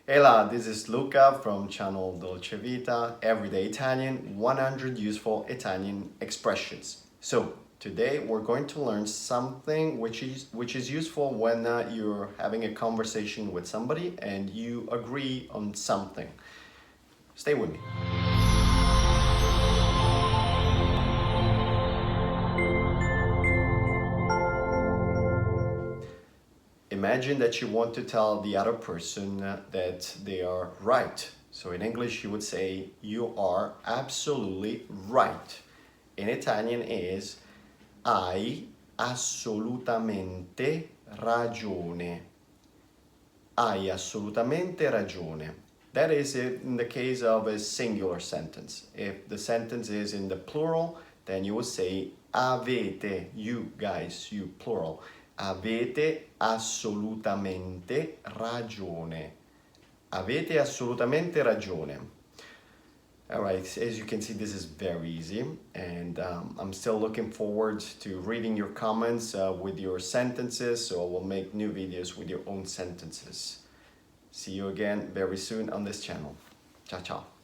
Hey là, this is Luca from channel Dolce Vita, Everyday Italian, 100 useful Italian expressions. So today we're going to learn something which is useful when you're having a conversation with somebody and you agree on something. Stay with me. Imagine that you want to tell the other person that they are right. So in English you would say, you are absolutely right. In Italian is, hai assolutamente ragione. Hai assolutamente ragione. That is it in the case of a singular sentence. If the sentence is in the plural, then you would say avete, you guys, you plural. Avete assolutamente ragione. Avete assolutamente ragione. All right, as you can see, this is very easy, and I'm still looking forward to reading your comments with your sentences, so I will make new videos with your own sentences. See you again very soon on this channel. Ciao, ciao.